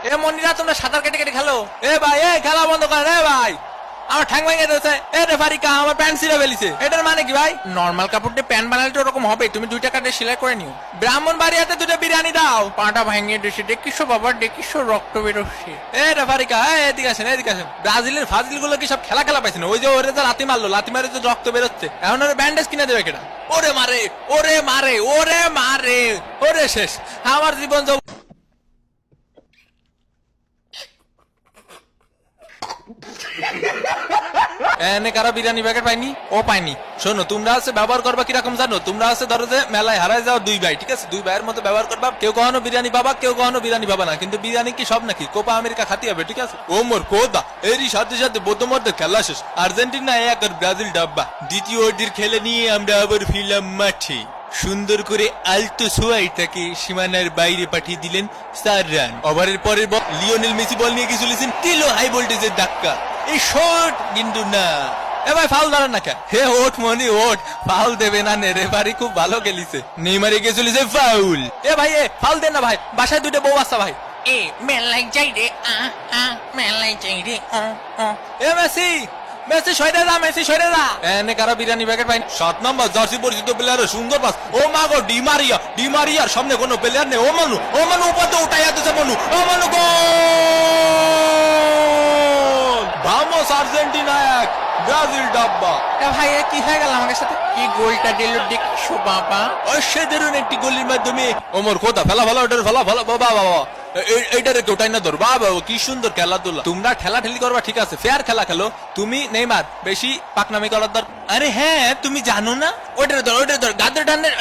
এ মনিরা তোমরা সাঁতার কেটে কেটে খেলো। এ ভাই এ খেলা বন্ধ করেন। এ ভাই আমার ঠ্যাং ভেঙে দিয়েছে। এ রেফারি কা আমার প্যান্ট ছিঁড়ে ফেলিছে। এটার মানে কি ভাই? নরমাল কাপড় দিয়ে প্যান্ট বানালে তো ওরকম হবে। তুমি 2 টাকা দিয়ে সেলাই করে নিও। ব্রাহ্মণ বাড়িয়াতে 2টা বিরিয়ানি দাও। পাটা ভেঙে দিয়েছে। দেখিস বাবা দেখিস রক্ত বেরোচ্ছে। এ রেফারি কা এদিকে আসেন এদিকে আসেন। ব্রাজিলের ফাজিল গুলো কি সব খেলা খেলা পাইছে না? ওই যে ওরে যে লাথি মারলো, লাথি মারে যে রক্ত বেরোচ্ছে, এখন ওরে ব্যান্ডেজ কিনে দেবে কেটা? ওরে মারে ওরে মারে ওরে মারে ওরে শেষ আমার জীবন। এনে কারা বিরিয়ানি প্যাকেট পাইনি? ও পাইনি। শোনো, তোমরা আছে ব্যবহার করবা কিরকম জানো? তোমরা আছে ধরো যে মেলায় হারায় যাও 2 ভাই, ঠিক আছে? 2 ভাইয়ের মতো ব্যবহার করবা। কেউ কখনো বিরিয়ানি পাবা, কেউ কখনো বিরিয়ানি পাবা না। কিন্তু বিরিয়ানি কি সব নাকি? কোপা আমেরিকা খাতি হবে, ঠিক আছে? ও মোর কোদা এরই সাথে সাথে বৌদ্ধমর্দের খেলা শেষ। আর্জেন্টিনা 1 আর ব্রাজিল ডাব্বা। দ্বিতীয় ওদের খেলে নিয়ে আমরা আবার ফিরলাম মাঠে। সুন্দর করে আলতো সোয়াইটাকে সীমানার বাইরে পাঠিয়ে দিলেন 4 রান। ওভারের পরের বল লিওনেল মেসি বল নিয়ে গিয়ে চলেছেন, দিল হাই ভোল্টেজের ধাক্কা। এই শট কিন্তু না। এ ভাই ফাউল দাঁড়ান না কে? হে ওঠ মনি ওঠ, ফাউল দেবে না নে, রেফারি খুব ভালো খেলিছে। নেইমারে গিয়ে চলেছে ফাউল। এ ভাই এ ফাউল দেন না ভাই, বাসায় 2টা বউ আসছে ভাই। এ মেলাই যাই রে মেলাই যাই রে এ মেসি মেসি সইরে যা, মেসি সইরে যা। এনে কারা বিরিয়ানি প্যাকেট পাইনি? 7 নম্বর জার্সি পরিচিত প্লেয়ার, সুন্দর পাস। ও মা গো, ডিমারিয়ার সামনে কোনো প্লেয়ার নেই। ও মানু উপাতে উঠাইয়া দিছে মানু। ও মানু গোল! ভামোস আর্জেন্টিনা 1 ব্রাজিল ডাব্বা। এ ভাই এ কি হয়ে গেল আমাদের সাথে? কি গোলটা দিল দেখছো বাবা? অসাধারণ একটি গোলের মাধ্যমে ওমর খোদা ফেলা ওটার ফেলা বাবা বাবা এইটারে কেউটাই না ধর। বাবা কি সুন্দর খেলাধুলা। তোমরা ঠেলা ঠেলি করবা, ঠিক আছে? ফেয়ার খেলা খেলো। তুমি নেইমার বেশি পাকনামি করার দর। আরে হ্যাঁ, তুমি জানো না? ওটার ধর গাদের টানের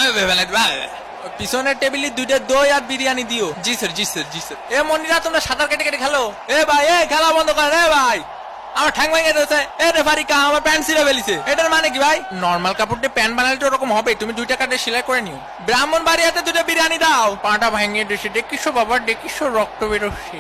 পিছনের টেবিলে 2টা দই আর বিরিয়ানি দিও। জি স্যার জি স্যার জি স্যার। এ মনিরা তোমরা সাঁতার কেটে কেটে খেলো। এ ভাই এ খেলা বন্ধ করেন। এ ভাই আমার ঠ্যাং ভেঙে দিয়েছে। এ রেফারি কা আমার প্যান্ট ছিঁড়ে ফেলিছে। এটার মানে কি ভাই? নরমাল কাপড় দিয়ে প্যান্ট বানালে তো ওরকম হবে। তুমি 2 টাকা দিয়ে সেলাই করে নিও। ব্রাহ্মণ বাড়িয়াতে 2টা বিরিয়ানি দাও। পাটা ভেঙে দিয়েছে। দেখিস বাবা দেখিস রক্ত বেরোচ্ছে।